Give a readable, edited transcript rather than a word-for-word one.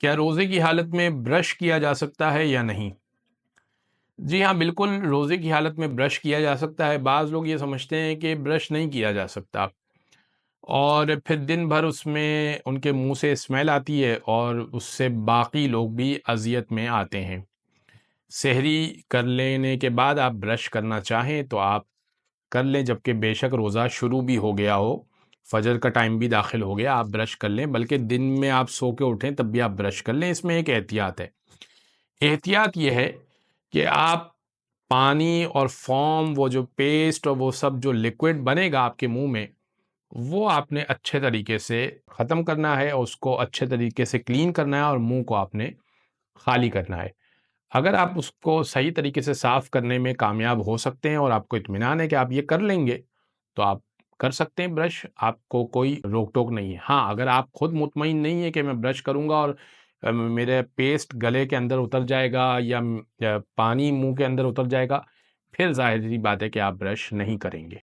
کیا روزے کی حالت میں برش کیا جا سکتا ہے یا نہیں؟ جی ہاں، بالکل روزے کی حالت میں برش کیا جا سکتا ہے۔ بعض لوگ یہ سمجھتے ہیں کہ برش نہیں کیا جا سکتا، اور پھر دن بھر اس میں ان کے منہ سے اسمیل آتی ہے اور اس سے باقی لوگ بھی اذیت میں آتے ہیں۔ سحری کر لینے کے بعد آپ برش کرنا چاہیں تو آپ کر لیں، جبکہ بے شک روزہ شروع بھی ہو گیا ہو، فجر کا ٹائم بھی داخل ہو گیا، آپ برش کر لیں، بلکہ دن میں آپ سو کے اٹھیں تب بھی آپ برش کر لیں۔ اس میں ایک احتیاط ہے۔ احتیاط یہ ہے کہ آپ پانی اور فوم، وہ جو پیسٹ اور وہ سب جو لیکوڈ بنے گا آپ کے منہ میں، وہ آپ نے اچھے طریقے سے ختم کرنا ہے، اور اس کو اچھے طریقے سے کلین کرنا ہے، اور منہ کو آپ نے خالی کرنا ہے۔ اگر آپ اس کو صحیح طریقے سے صاف کرنے میں کامیاب ہو سکتے ہیں اور آپ کو اطمینان ہے کہ آپ یہ کر لیں گے، تو آپ کر سکتے ہیں برش، آپ کو کوئی روک ٹوک نہیں ہے۔ ہاں، اگر آپ خود مطمئن نہیں ہے کہ میں برش کروں گا اور میرے پیسٹ گلے کے اندر اتر جائے گا یا پانی منہ کے اندر اتر جائے گا، پھر ظاہر سی بات ہے کہ آپ برش نہیں کریں گے۔